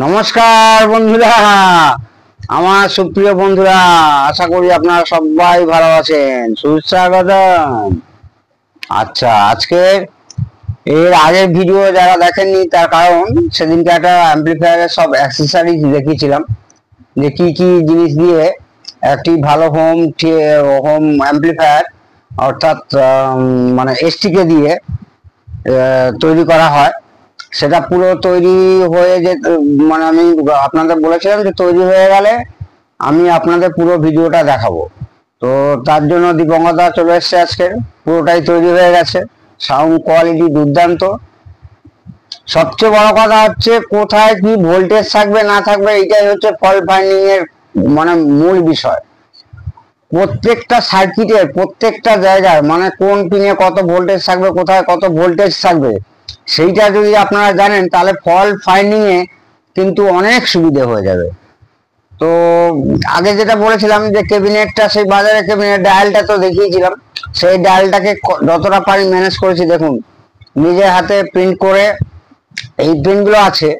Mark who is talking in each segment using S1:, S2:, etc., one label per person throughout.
S1: নমস্কার বন্ধুরা, আমার সুপ্রিয় বন্ধুরা, আশা করি আপনারা সবাই ভালো আছেন। সুস্বাগতম। আচ্ছা, আজকে এর আগের ভিডিও যারা দেখেননি তার কারণ সেদিনকে একটা অ্যাম্পলিফায়ারের সব অ্যাক্সেসরিজ দেখিয়েছিলাম যে কি কি জিনিস দিয়ে একটি ভালো হোম হোম অ্যাম্পলিফায়ার অর্থাৎ মানে এসটিকে দিয়ে তৈরি করা হয়। সেটা পুরো তৈরি হয়ে যে মানে আমি আপনাদের বলেছিলাম যে তৈরি হয়ে গেলে আমি আপনাদের পুরো ভিডিওটা দেখাবো। তো তার জন্য দীপঙ্করদা চলে এসছে, আজকে পুরোটাই তৈরি হয়ে গেছে, সাউন্ড কোয়ালিটি দুর্দান্ত। সবচেয়ে বড় কথা হচ্ছে কোথায় কি ভোল্টেজ থাকবে না থাকবে, এইটাই হচ্ছে ফল্ট ফাইন্ডিং এর মানে মূল বিষয়। প্রত্যেকটা সার্কিটের প্রত্যেকটা জায়গায় মানে কোন পিনে কত ভোল্টেজ থাকবে, কোথায় কত ভোল্টেজ থাকবে, সেইটা যদি আপনারা জানেন তাহলে ফল্ট ফাইন্ডিং এ কিন্তু অনেক সুবিধে হয়ে যাবে। তো আগে যেটা বলেছিলাম যে ক্যাবিনেটটা, সেই বাজারে ক্যাবিনেট ডায়ালটা তো দেখিয়েছিলাম, সেই ডায়ালটাকে যতটা পারি ম্যানেজ করেছি। দেখুন, নিজের হাতে প্রিন্ট করে এই প্রিন্টগুলো আছে,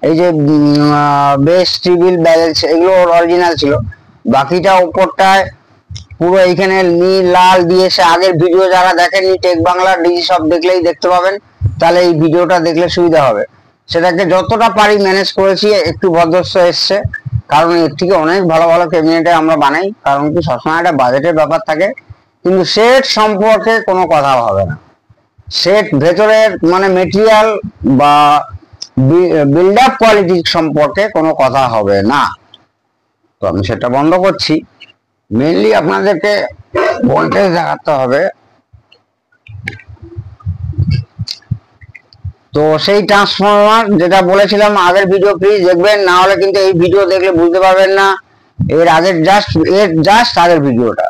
S1: এই যে বেস ট্রিবিল ব্যালেন্স এগুলো অরিজিনাল ছিল। বাকিটা উপরটায় পুরো এইখানে নীল লাল দিয়ে, সে আগের ভিডিও যারা দেখেননি টেক বাংলা ডিজি সব দেখলেই দেখতে পাবেন, তাহলে এই ভিডিওটা দেখলে সুবিধা হবে। সেটাকে যতটা পারি ম্যানেজ করেছি, একটু ভদ্রস্থ এসছে, কারণ এর থেকে অনেক ভালো ভালো ক্যাবিনেটে আমরা বানাই, কারণ কি সবসময় একটা বাজেটের ব্যাপার থাকে। কিন্তু সেট সম্পর্কে কোনো কথা হবে না, সেট ভেতরের মানে মেটেরিয়াল বা বিল্ড আপ কোয়ালিটি সম্পর্কে কোনো কথা হবে না। তো আমি সেটা বন্ধ করছি। মেনলি আপনাদেরকে ভোল্টেজ দেখাতে হবে। তো সেই ট্রান্সফরমার যেটা বলেছিলাম আগের ভিডিও প্লিজ দেখবেন, না হলে কিন্তু এই ভিডিও দেখলে বুঝতে পারবেন না এর আগের জাস্ট আগের ভিডিওটা।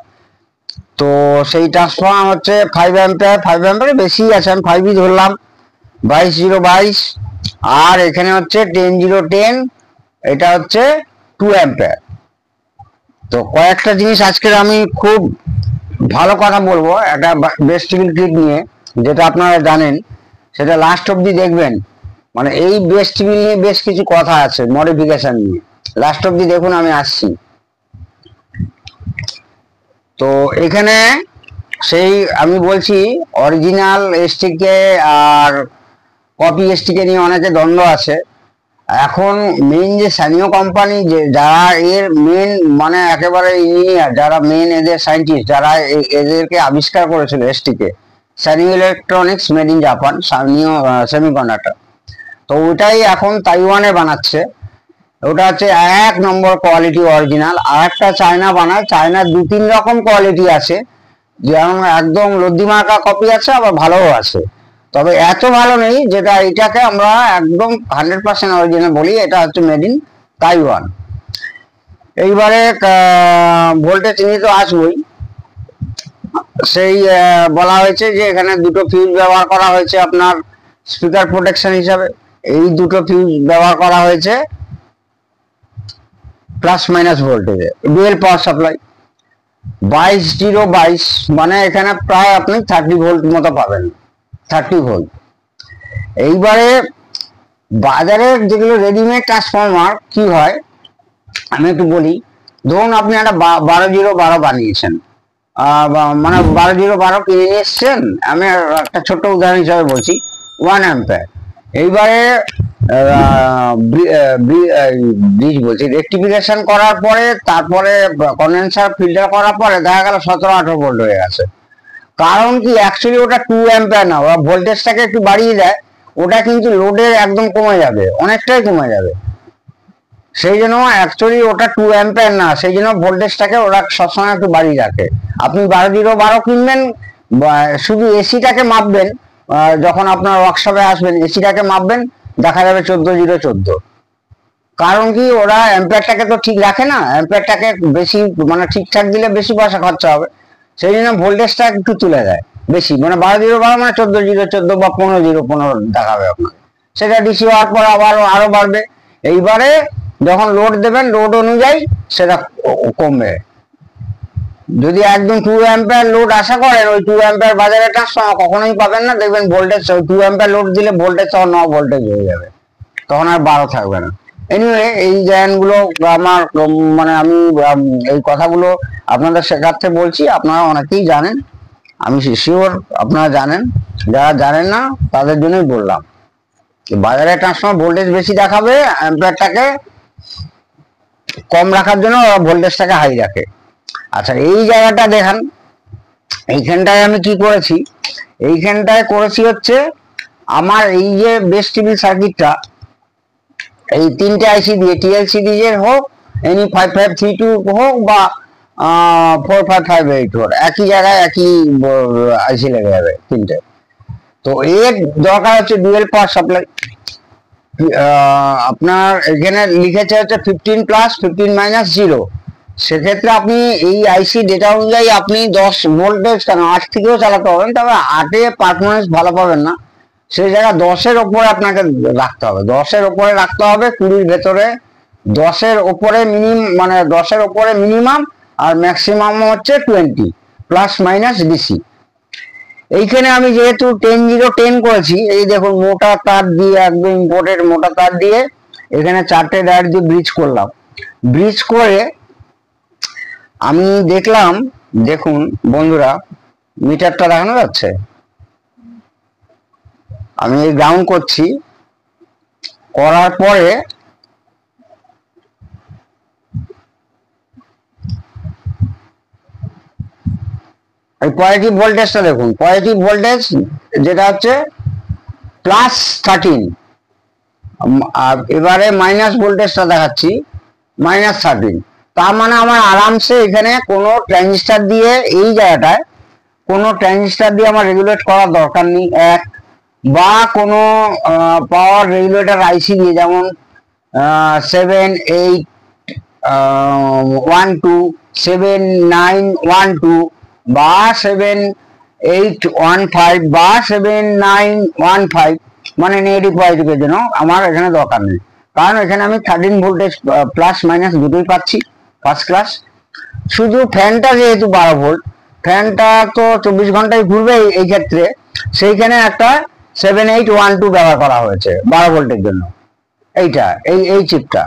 S1: তো সেই ট্রান্সফরমার হচ্ছে 5 অ্যাম্পিয়ার, 5 অ্যাম্পিয়ার বেশি আছে, আমি 5ই ধরলাম, 22 0 22। আর এখানে হচ্ছে 10 0 10, এটা হচ্ছে 2 অ্যাম্পিয়ার। তো কয়েকটা জিনিস আজকের আমি খুব ভালো কথা বলবো একটা বেস টেবিল কিট নিয়ে, যেটা আপনারা জানেন, সেটা লাস্ট অব্দি দেখবেন। মানে এই বেস টেবিল নিয়ে বেশ কিছু কথা আছে, মডিফিকেশন নিয়ে, লাস্ট অব্দি দেখুন, আমি আসছি। তো এখানে সেই আমি বলছি অরিজিনাল এসটিকে আর কপি এসটিকে নিয়ে অনেকে দ্বন্দ্ব আছে। এখন মেইন যে স্যানিও কোম্পানি, যে যারা এর মেন মানে একেবারে ইঞ্জিনিয়ার, যারা মেন এদের সায়েন্টিস্ট, যারা এদেরকে আবিষ্কার করেছিল STK, Sanyo electronics made in Japan, Sanyo semiconductor. তো ওটাই এখন তাইওয়ানে বানাচ্ছে। ওটা হচ্ছে 1 নম্বর কোয়ালিটি অরিজিনাল। আর একটা চায়না বানায়, চায়নার 2-3 রকম কোয়ালিটি আছে, যেমন একদম লদ্দিমার্কা কপি আছে, আবার ভালোও আছে, তবে এত ভালো নেই যেটা এটাকে আমরা একদম 100% অরিজিনাল বলি। এটা হচ্ছে মেড ইন তাইওয়ান। এইবারে ভোল্টেজ নিয়ে তো আসবই। সেই বলা হয়েছে যে এখানে দুটো ফিউজ ব্যবহার করা হয়েছে আপনার স্পিকার প্রোটেকশন হিসাবে। এই দুটো ফিউজ ব্যবহার করা হয়েছে প্লাস মাইনাস ভোল্টেজে, ডুয়েল পাওয়ার সাপ্লাই। 22 0 22 মানে এখানে প্রায় আপনি 30 ভোল্ট মতো পাবেন, 30 ভোল্ট। এইবারে বাজারের যেগুলো রেডিমেড ট্রান্সফরমার কি হয় আমি একটু বলি। ধরুন আপনি একটা 12 0 12 বানিয়েছেন, মানে 12 0 12 কিনে নিয়ে এসছেন। আমি একটা ছোট্ট উদাহরণ হিসাবে বলছি, 1 অ্যাম্পিয়ার। এইবারে ব্রিজ বলছি রেক্টিফিকেশন করার পরে, তারপরে কন্ডেন্সার ফিল্টার করার পরে দেখা গেল 17-18 ভোল্ট হয়ে গেছে। কারণ কি অ্যাকচুয়ালি ওটা 2 অ্যাম্পিয়ার না, ওরা ভোল্টেজটাকে একটু বাড়িয়ে দেয়, ওটা কিন্তু লোডের একদম কমে যাবে, অনেকটাই কমে যাবে। সেই জন্য অ্যাকচুয়ালি ওটা 2 অ্যাম্পিয়ার না, সেই জন্য ভোল্টেজটাকে ওরা সবসময় একটু বাড়িয়ে রাখে। আপনি 12 0 12 কিনবেন, শুধু এসিটাকে মাপবেন, যখন আপনার ওয়ার্কশপে আসবেন এসিটাকে মাপবেন, দেখা যাবে 14 0 14। কারণ কি ওরা অ্যাম্পিয়ারটাকে তো ঠিক রাখে না, অ্যাম্পিয়ারটাকে বেশি মানে ঠিকঠাক দিলে বেশি পয়সা খরচা হবে, সেই জন্য ভোল্টেজটা একটু তুলে দেয় বেশি। মানে 12 0 12 মানে 14 0 14 বা 15 0 15 দেখাবে আপনার। সেটা ডিসি হওয়ার পর আবার আরো বাড়বে। এইবারে যখন লোড দেবেন লোড অনুযায়ী সেটা কমবে। যদি একদম 2 অ্যাম্পিয়ার লোড আশা করেন, ওই 2 অ্যাম্পিয়ার বাজারে ট্রান্সফরমার কখনোই পাবেন না। দেখবেন ভোল্টেজ 2 অ্যাম্পিয়ার লোড দিলে ভোল্টেজ 9 ভোল্টেজ হয়ে যাবে, তখন আর 12 থাকবে না। এনিওয়ে এই জ্ঞানগুলো আমার মানে আমি এই কথাগুলো আপনাদের শেখাতে বলছি, আপনারা অনেকেই জানেন, আমি শিওর আপনারা জানেন, যারা জানেন না তাদের জন্যই বললাম। বাজারে ট্রান্সফরমার ভোল্টেজ বেশি দেখাবে, অ্যাম্পিয়ারটাকে কম রাখার জন্য ওরা ভোল্টেজটাকে হাই রাখে। আচ্ছা এই জায়গাটা দেখান, এইখানটায় আমি কি করেছি, এইখানটায় করেছি হচ্ছে আমার এই যে বেস টিভি সার্কিটটা, এই তিনটে আইসি দিয়ে টিএলসি দিয়ে হোক, এনি 5532 হোক বা 4558 হোক, একই জায়গায় একই আইসি লেগে যাবে তিনটে। তো এর দরকার হচ্ছে ডুয়েল পাওয়ার সাপ্লাই। আপনার এখানে লিখেছে হচ্ছে 15 প্লাস 15 মাইনাস 0। সেক্ষেত্রে আপনি এই আইসি ডেটা অনুযায়ী আপনি 10 ভোল্টেজ কেন 8 থেকেও চালাতে পারবেন, তবে 8-এ পারফরমেন্স ভালো পাবেন না, সেই জায়গায় 10-এর ওপরে আপনাকে রাখতে হবে, 10-এর ওপরে রাখতে হবে, 20-র ভেতরে 10-এর ওপরে মানে 10-এর ওপরে মিনিমাম, আর ম্যাক্সিমাম হচ্ছে 20 প্লাস মাইনাস ডিসি। এইখানে আমি যেহেতু 10-0-10 করেছি, এই দেখুন মোটা তার দিয়ে, একদম ইম্পোর্টেড মোটা তার দিয়ে এখানে 4টে ডায়ার দিয়ে ব্রিজ করলাম। ব্রিজ করে আমি দেখলাম, দেখুন বন্ধুরা মিটারটা দেখানো যাচ্ছে, আমি গ্রাউন্ড করছি, করার পরে এই পজিটিভ ভোল্টেজটা দেখুন, পজিটিভ ভোল্টেজ যেটা হচ্ছে +13, আর এবারে মাইনাস ভোল্টেজটা দেখাচ্ছি -13। তার মানে আমার আরামসে এখানে কোনো ট্রানজিস্টার দিয়ে, এই জায়গাটায় কোনো ট্রানজিস্টার দিয়ে আমার রেগুলেট করার দরকার নেই, এক, বা কোনো পাওয়ার রেগুলেটর আইসি দিয়ে, যেমন 7812, 7912 বা 7815 বা 7915, মানে নেগেটিভ পজিটিভের জন্য আমার এখানে দরকার নেই, কারণ এখানে আমি 13 ভোল্টেজ প্লাস মাইনাস দুটোই পাচ্ছি ফার্স্ট ক্লাস। শুধু ফ্যানটা যেহেতু 12 ভোল্ট, ফ্যানটা তো 24 ঘন্টায় ঘুরবে এই ক্ষেত্রে, সেইখানে একটা 7812 ব্যবহার করা হয়েছে 12 ভোল্টের জন্য, এইটা এই চিপটা।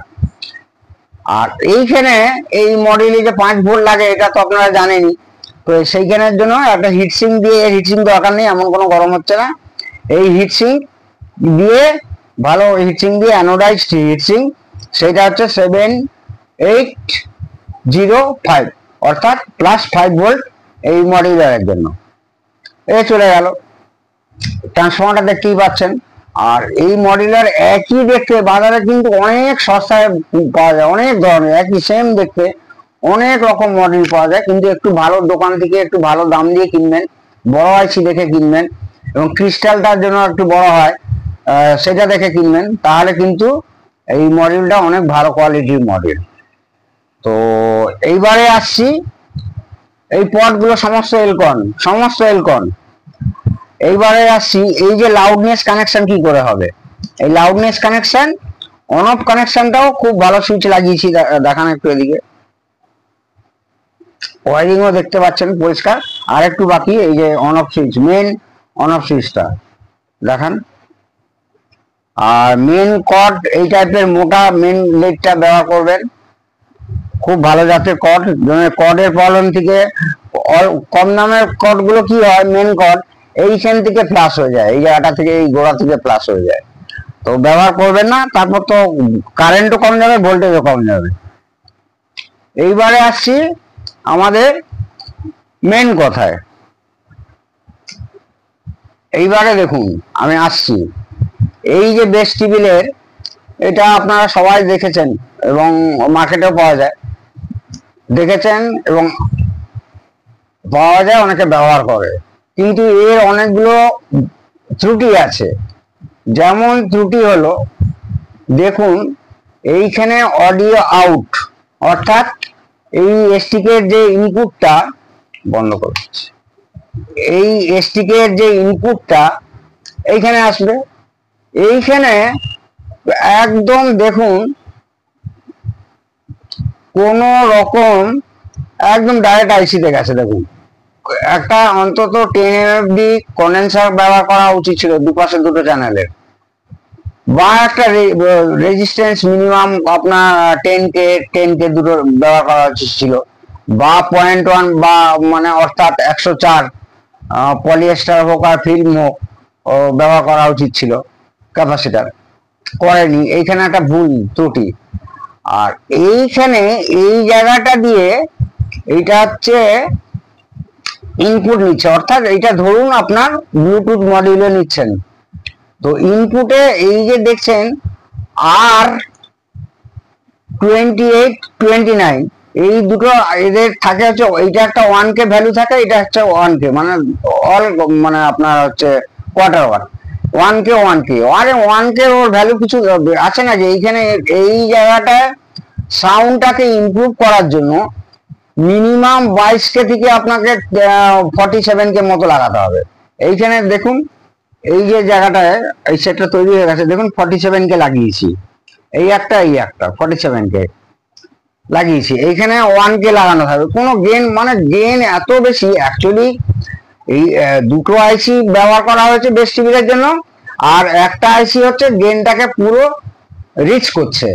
S1: আর এইখানে এই মডেলে যে 5 ভোল্ট লাগে এটা তো আপনারা জানেনই, তো সেইখানের জন্য একটা হিটসিং দিয়ে, হিটসিং দরকার নেই, এমন কোনো গরম হচ্ছে না, এই হিটসিং দিয়ে, ভালো হিটসিং দিয়ে, অ্যানোডাইজড হিটসিং, সেটা হচ্ছে 7805, অর্থাৎ +5 ভোল্ট এই মডেলের জন্য। এ চলে গেল, ট্রান্সফর্মারটা দেখতেই পাচ্ছেন। আর এই মডেলের একই দেখতে বাজারে কিন্তু অনেক সস্তায় পাওয়া যায়, অনেক ধরনের একই সেম দেখতে অনেক রকম মডেল পাওয়া যায়, কিন্তু একটু ভালো দোকান থেকে একটু ভালো দাম দিয়ে কিনবেন, বড় আইসি দেখে কিনবেন, এবং ক্রিস্টালটার জন্য একটু বড় হয় সেটা দেখে কিনবেন, তাহলে কিন্তু এই মডেলটা অনেক ভালো কোয়ালিটির মডেল। তো এইবারে আসছি, এই পটগুলো সমস্ত এলকন। এইবারে আসছি, এই যে লাউডনেস কানেকশন কি করে হবে, এই লাউডনেস কানেকশন, অন অফ কানেকশনটাও খুব ভালো সুইচ লাগিয়েছি, দেখান একটু এদিকে, ওয়ারিংও দেখতে পাচ্ছেন পরিষ্কার, আর একটু বাকি, এই যে on off switch, main on off সুইচটা দেখান। আর মেন কর্ড এই টাইপের মোটা মেন লেগটা ব্যবহার করবেন, খুব ভালো জাতের কর্ড, কর্ডের প্রবলেম থেকে, কম দামের কর্ড গুলো কি হয়, মেন কর্ড এইখান থেকে প্লাস হয়ে যায়, এই জায়গাটা থেকে, এই গোড়া থেকে প্লাস হয়ে যায়, তো ব্যবহার করবেন না, তারপর তো কারেন্টও কম যাবে, ভোল্টেজও কম যাবে। এইবারে আসছি আমাদের মেন কথায়, এইবারে দেখুন আমি আসছি, এই যে বেস টিবিলের, এটা আপনারা সবাই দেখেছেন এবং মার্কেটেও পাওয়া যায়, দেখেছেন এবং পাওয়া যায়, অনেকে ব্যবহার করে, কিন্তু এর অনেকগুলো ত্রুটি আছে। যেমন ত্রুটি হলো, দেখুন এইখানে অডিও আউট, অর্থাৎ এই এসটিকের যে ইনপুটটা, বন্ধ করছি, এই এসটিকের যে ইনপুটটা এইখানে আসবে, এইখানে একদম দেখুন কোন রকম একদম ডাইরেক্ট আইসিতে গেছে, দেখুন একটা অন্তত 10 MFD কন্ডেন্সার ব্যবহার করা উচিত ছিল দুপাশে দুটো চ্যানেলের, বা একটা রেজিস্ট্যান্স মিনিমাম আপনার 10K দুটো ব্যবহার করা উচিত ছিল, বা 0.1 বা মানে অর্থাৎ 104 পলিয়েস্টার হোক আর ফিল্ম হোক ব্যবহার করা উচিত ছিল, ক্যাপাসিটার করেনি। এইখানে একটা ভুল ত্রুটি। আর এইখানে এই জায়গাটা দিয়ে এইটা হচ্ছে ইনপুট নিচ্ছে, অর্থাৎ এইটা ধরুন আপনার ব্লুটুথ মডিউলে নিচ্ছেন, তো ইনপুটে এই যে দেখছেন R2829 এই দুটো এদের থাকে হচ্ছে, এইটা একটা 1K ভ্যালু থাকে, এটা হচ্ছে 1K মানে অল মানে আপনার হচ্ছে কোয়ার্টার ওয়াট 1K আরে 1K ওর ভ্যালু কিছু আছে না, যে এইখানে এই জায়গাটায় সাউন্ডটাকে ইমপ্রুভ করার জন্য মিনিমাম 22K থেকে আপনাকে 47K মতো লাগাতে হবে। এইখানে দেখুন এই যে জায়গাটায় এই সেটটা তৈরি হয়ে গেছে, দেখুন 47K লাগিয়েছি, এই একটা 47K লাগিয়েছি, এইখানে 1K লাগানো হবে। কোনো গেন মানে গেন এত বেশি অ্যাকচুয়ালি এই দুটো আইসি ব্যবহার করা হয়েছে বেস টিভির জন্য, আর একটা আইসি হচ্ছে গেনটাকে পুরো রিচ করছে,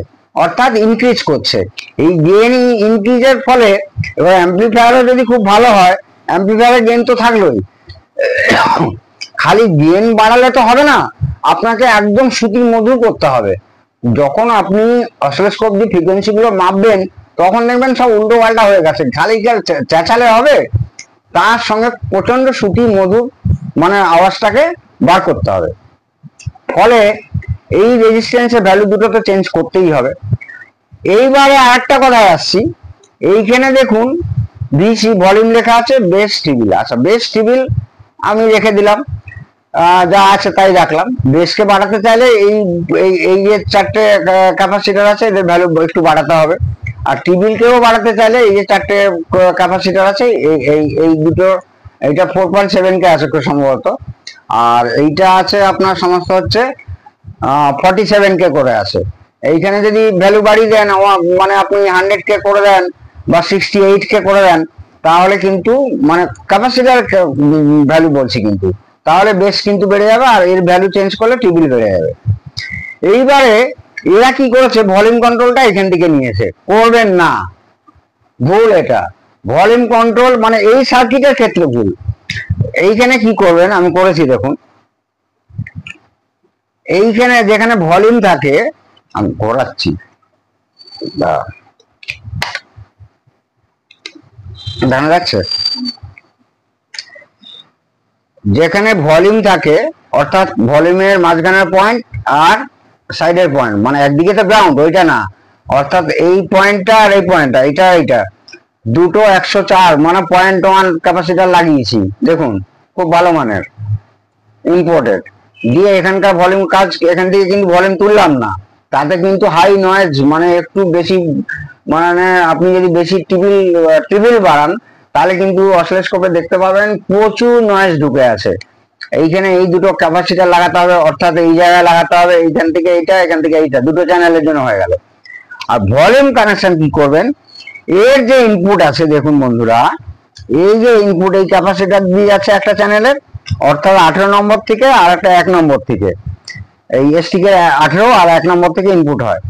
S1: অর্থাৎ ইনক্রিজ করছে। এই গেন ইনক্রিজের ফলে এবার অ্যাম্পলিফায়ারও যদি খুব ভালো হয়, অ্যাম্পলিফায়ারের গেন তো থাকলোই, খালি গেন বাড়ালে তো হবে না, আপনাকে একদম শ্রুতি মধুর করতে হবে। যখন আপনি অসিলোস্কোপ দিয়ে ফ্রিকোয়েন্সি গুলো মাপবেন তখন দেখবেন সব উল্টো পাল্টা হয়ে গেছে, খালি চেঁচালে হবে, তার সঙ্গে প্রচন্ড শ্রুতি মধুর মানে আওয়াজটাকে বার করতে হবে। ফলে এই রেজিস্ট্যান্সের ভ্যালু দুটো তো চেঞ্জ করতেই হবে। এইবারে আরেকটা কথায় আসছি, এইখানে দেখুন বিসি ভলিউম লেখা আছে, বেস টিবিল। আচ্ছা বেস টিবিল আমি রেখে দিলাম, যা আছে তাই রাখলাম। বেসকে বাড়াতে চাইলে এই এই যে চারটে ক্যাপাসিটার আছে এদের ভ্যালু একটু বাড়াতে হবে, আর টিবিলকেও বাড়াতে চাইলে এই যে চারটে ক্যাপাসিটার আছে এই দুটো, এইটা 4.7K আছে খুব সম্ভবত, আর এইটা আছে আপনার সমস্ত হচ্ছে 47K করে আছে। এইখানে যদি ভ্যালু বাড়িয়ে দেন মানে আপনি 100K করে দেন বা 68K করে দেন, তাহলে কিন্তু মানে ক্যাপাসিটার ভ্যালু বলছি, কিন্তু তাহলে বেশ কিন্তু বেড়ে যাবে, আর এর ভ্যালু চেঞ্জ করলে টিবিল বেড়ে যাবে। এইবারে এরা কি করেছে, ভলিউম কন্ট্রোলটা এখান থেকে নিয়েছে, করবেন না, ভুল এটা। ভলিউম কন্ট্রোল মানে এই সার্কিটের ক্ষেত্রে ভুল। এইখানে কি করবেন, আমি করেছি দেখুন, এইখানে যেখানে ভলিউম থাকে আমি ঘোরাচ্ছি, দেখা যাচ্ছে, যেখানে ভলিউম থাকে অর্থাৎ ভলিউমের মাঝখানের পয়েন্ট আর সাইডের পয়েন্ট, মানে একদিকে তো গ্রাউন্ড ওইটা না, অর্থাৎ এই পয়েন্টটা আর এই পয়েন্টটা, এইটা দুটো 104 মানে 0.1 ক্যাপাসিটার লাগিয়েছি, দেখুন খুব ভালো মানের ইম্পোর্টেড দিয়ে এখানকার ভলিউম কাজ, এখান থেকে কিন্তু ভলিউম তুললাম না, তাতে কিন্তু হাই নয়েজ মানে একটু বেশি, মানে আপনি যদি বেশি টিবিল বাড়ান তাহলে কিন্তু অসিলোস্কোপে দেখতে পাবেন প্রচুর নয়েজ ঢুকে আছে। এইখানে এই দুটো ক্যাপাসিটার লাগাতে হবে, অর্থাৎ এই জায়গায় লাগাতে হবে, এইখান থেকে এইটা এখান থেকে এইটা, দুটো চ্যানেলের জন্য হয়ে গেল। আর ভলিউম কানেকশন কি করবেন, এর যে ইনপুট আছে দেখুন বন্ধুরা, এই যে ইনপুট এই ক্যাপাসিটার দিয়ে যাচ্ছে একটা চ্যানেলের, অর্থাৎ 18 নম্বর থেকে আর একটা 1 নম্বর থেকে, এই এসটিকে 18 আর 1 নম্বর থেকে ইনপুট হয়।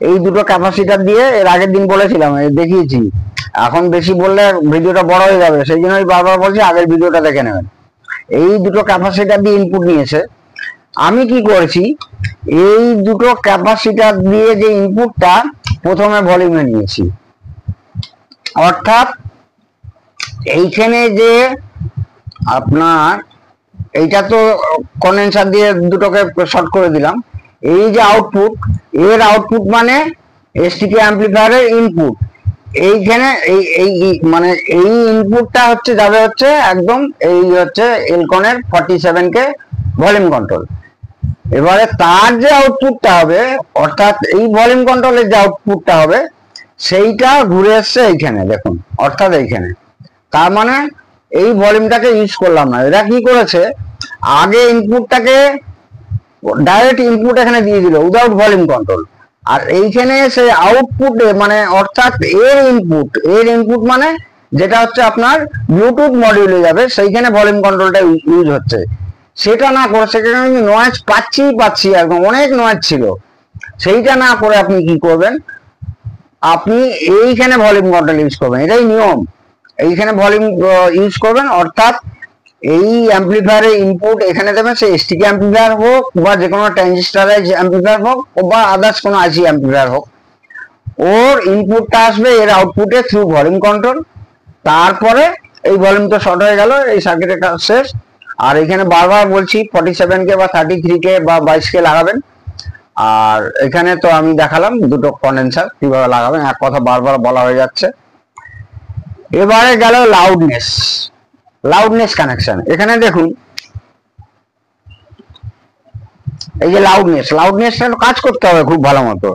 S1: এই দুটো ক্যাপাসিটার দিয়ে এর আগের দিন বলেছিলাম, দেখিয়েছি, এখন বেশি বললে ভিডিওটা বড় হয়ে যাবে, সেই জন্য আমি বারবার বলছি আগের ভিডিওটা দেখে নেবেন। এই দুটো ক্যাপাসিটার দিয়ে ইনপুট নিয়েছে, আমি কি করেছি, এই দুটো ক্যাপাসিটার দিয়ে যে ইনপুটটা প্রথমে ভলিউমে নিয়েছি, অর্থাৎ এইখানে যে আপনার এইটা তো কন্ডেন্সার দিয়ে দুটোকে শর্ট করে দিলাম, এই যে আউটপুট, এর আউটপুট মানে এসটিকে অ্যাম্পলিফায়ারের ইনপুট, এইখানে এই মানে এই ইনপুটটা হচ্ছে যাবে হচ্ছে একদম এই হচ্ছে এলকনের 47K ভলিউম কন্ট্রোল। এবারে তার যে আউটপুটটা হবে, অর্থাৎ এই ভলিউম কন্ট্রোলের যে আউটপুটটা হবে সেইটা ঘুরে এসছে এইখানে দেখুন, অর্থাৎ এইখানে, তার মানে এই ভলিউমটাকে ইউজ করলাম না। এরা কি করেছে, আগে ইনপুটটাকে ডাইরেক্ট ইনপুট এখানে দিয়ে দিল উইদাউট ভলিউম কন্ট্রোল, আর এইখানে সে আউটপুটে মানে অর্থাৎ এর ইনপুট মানে যেটা হচ্ছে আপনার ব্লুটুথ মডিউলে যাবে, সেইখানে ভলিউম কন্ট্রোলটা ইউজ হচ্ছে। সেটা না করে সেখানে আমি নয়েজ পাচ্ছি একদম অনেক নয়েজ ছিল, সেইটা না করে আপনি কি করবেন, আপনি এইখানে ভলিউম কন্ট্রোল ইউজ করবেন, এটাই নিয়ম। এইখানে ভলিউম ইউজ করবেন, অর্থাৎ এই অ্যাম্পলিফায়ারের ইনপুট এখানে দেবেন, সে এসটিকে অ্যাম্পলিফায়ার হোক বা যে কোনো ট্রানজিস্টরের অ্যাম্পলিফায়ার হোক বা আদার্স কোনো আইসি অ্যাম্পলিফায়ার হোক, ওর ইনপুটটা আসবে এর আউটপুটে থ্রু ভলিউম কন্ট্রোল। তারপরে এই ভলিউমটা শর্ট হয়ে গেল, এই সার্কিটের কাজ শেষ। আর এখানে বারবার বলছি 47K বা 33K বা 22K লাগাবেন। আর এখানে তো আমি দেখালাম দুটো কন্ডেন্সার কিভাবে লাগাবেন, এক কথা বারবার বলা হয়ে যাচ্ছে। এবারে গেল লাউডনেস কানেকশন। এখানে দেখুন এই যে লাউডনেসটা কাজ করতে হবে খুব ভালো মতো।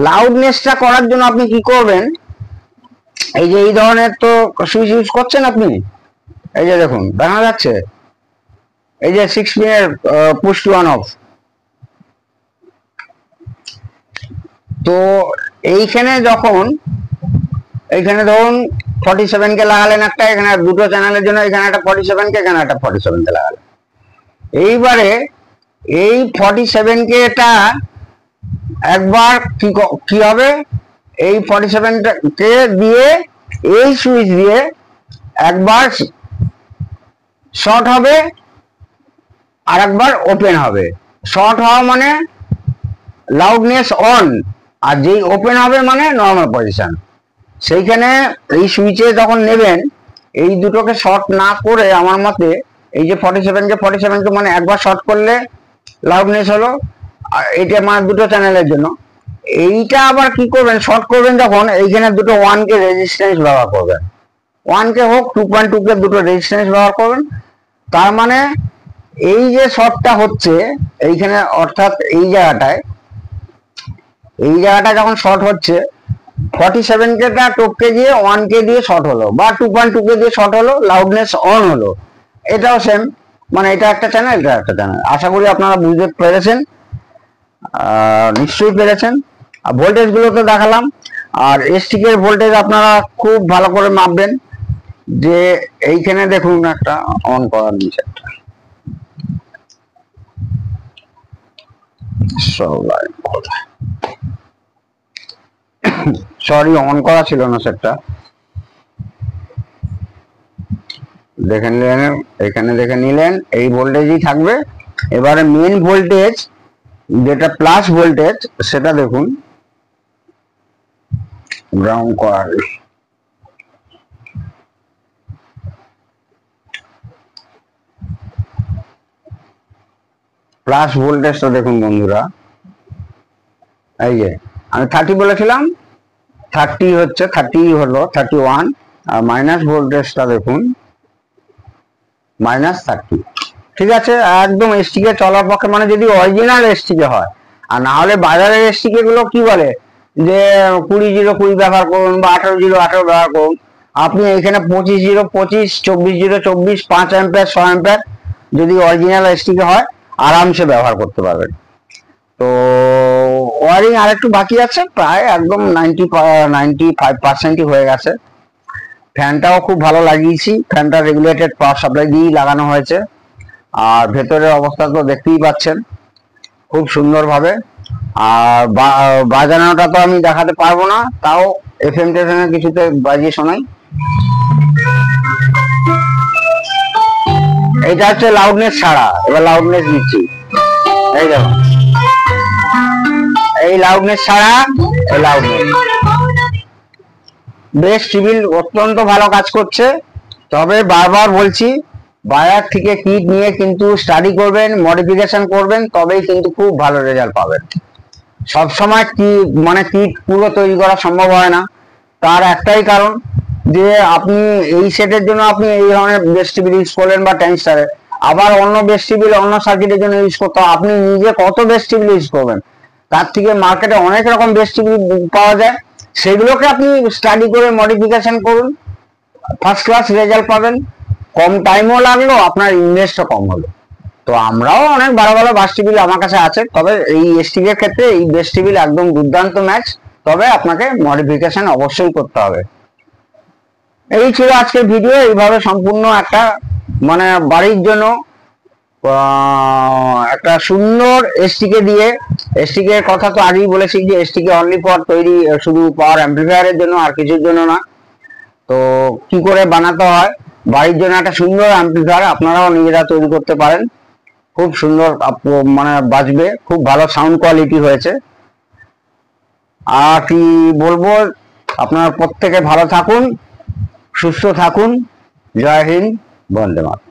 S1: লাউডনেসটা করার জন্য আপনি কি করবেন, এই যে এই ধরনের তো সুইচ ইউজ করছেন আপনি, এই যে দেখুন দেখা যাচ্ছে এই যে 6 পিনের পুশ টু অন অফ। তো এইখানে যখন এইখানে ধরুন 47K লাগালেন একটা, এখানে দুটো চ্যানেলের জন্য এখানে একটা 47K, এখানে একটা 47K লাগালেন। এইবারে এই 47K টা একবার কি হবে, এই 47K দিয়ে এই সুইচ দিয়ে একবার শর্ট হবে আর একবার ওপেন হবে। শর্ট হওয়া মানে লাউডনেস অন, আর যেই ওপেন হবে মানে নর্মাল পজিশন। সেইখানে এই সুইচে যখন নেবেন এই দুটোকে শর্ট না করে আমার মতে এই যে 47K মানে একবার শর্ট করলে লাউডনেস হলো, এটা মানে দুটো চ্যানেলের জন্য। এইটা আবার কি করবেন, শর্ট করবেন যখন এইখানে দুটো 1K রেজিস্ট্যান্স ব্যবহার করবেন, 1K হোক 2.2K দুটো রেজিস্ট্যান্স ব্যবহার করবেন। তার মানে এই যে শর্টটা হচ্ছে এইখানে, অর্থাৎ এই জায়গাটায় যখন শর্ট হচ্ছে 47K টা টপকে গিয়ে 1K দিয়ে শর্ট হলো বা 2.2K দিয়ে শর্ট হলো, লাউডনেস অন হলো। এটাও সেম, মানে এটা একটা চ্যানেল, এটা একটা চ্যানেল। আশা করি আপনারা বুঝতে পেরেছেন, নিশ্চয়ই পেরেছেন। ভোল্টেজ গুলো তো দেখালাম, আর এসটিকে এর ভোল্টেজ আপনারা খুব ভালো করে মাপবেন। যে এইখানে দেখুন একটা অন করার নিচে সরি অন করা ছিল না সেটটা, দেখে নিলেন, এখানে দেখে নিলেন এই ভোল্টেজই থাকবে। এবারে মেন ভোল্টেজ যেটা প্লাস ভোল্টেজ সেটা দেখুন গ্রাউন্ড করা, প্লাস ভোল্টেজটা দেখুন বন্ধুরা, এই যে আমি 30 বলেছিলাম, 30 হচ্ছে 30 হলো 31, আর মাইনাস ভোল্টেজটা দেখুন -30। ঠিক আছে, একদম এসটিকে চলার পক্ষে, মানে যদি অরিজিনাল এসটিকে হয়। আর না হলে বাজারের এসটিকে গুলো কি বলে যে 20 0 20 ব্যবহার করুন বা 18 0 18 ব্যবহার করুন। আপনি এখানে 25 0 25, 24 0 24, 5 অ্যাম্পিয়ার 6 অ্যাম্পিয়ার যদি অরিজিনাল এসটিকে হয় আরামসে ব্যবহার করতে পারবেন। তো ওয়ারিং আর একটু বাকি আছে, প্রায় একদম 95% হয়ে গেছে। ফ্যানটাও খুব ভালো লাগিয়েছি, ফ্যানটা রেগুলেটেড পাওয়ার সাপ্লাই দিয়েই লাগানো হয়েছে। আর ভেতরের অবস্থা তো দেখতেই পাচ্ছেন খুব সুন্দরভাবে। আর বাজানোটা তো আমি দেখাতে পারবো না, তাও এফএম টেফএম কিছুতে বাজিয়ে শোনাই। এটা হচ্ছে লাউডনেস ছাড়া, এবার লাউডনেস দিচ্ছি, এই দেখো এই লাউডনেস ছাড়া, এই লাউডনেস। বেশ সিভিল অত্যন্ত ভালো কাজ করছে। তবে বারবার বলছি বাজার থেকে কিট নিয়ে কিন্তু স্টাডি করবেন, মডিফিকেশন করবেন, তবেই কিন্তু খুব ভালো রেজাল্ট পাবেন। সবসময় কি মানে কিট পুরো তৈরি করা সম্ভব হয় না, তার একটাই কারণ যে আপনি এই সেটের জন্য আপনি এই ধরনের বেস টিভি ইউজ করলেন বা ট্রানজিস্টরে, আবার অন্য বেস টিভি অন্য সার্কিটের জন্য ইউজ করতে হবে। আপনি নিজে কত বেস টিভি ইউজ করবেন, তার থেকে মার্কেটে অনেক রকম বেস টিভি পাওয়া যায়, সেগুলোকে আপনি স্টাডি করে মডিফিকেশন করুন, ফার্স্ট ক্লাস রেজাল্ট পাবেন। কম টাইমও লাগলো, আপনার ইনভেস্টও কম হলো। তো আমরাও অনেক ভালো ভালো বাস টিভি আমার কাছে আছে, তবে এই এসটিভি এর ক্ষেত্রে এই বেস টিভি একদম দুর্দান্ত ম্যাচ, তবে আপনাকে মডিফিকেশন অবশ্যই করতে হবে। এই ছিল আজকের ভিডিও। এইভাবে সম্পূর্ণ একটা মানে বাড়ির জন্য একটা সুন্দর এসটিকে দিয়ে, এসটিকে কথা তো আগেই বলেছি যে এসটিকে অনলি ফর তৈরি শুধু পাওয়ার অ্যাম্পলিফায়ারের জন্য, আর কিছুর জন্য না। তো কি করে বানাতে হয়, বাড়ির জন্য একটা সুন্দর অ্যাম্পলিফায়ার আপনারাও নিজেরা তৈরি করতে পারেন। খুব সুন্দর মানে বাজবে, খুব ভালো সাউন্ড কোয়ালিটি হয়েছে। আর কি বলবো, আপনারা প্রত্যেকে ভালো থাকুন, সুস্থ থাকুন। জয় হিন্দ, বন্দে মাতরম।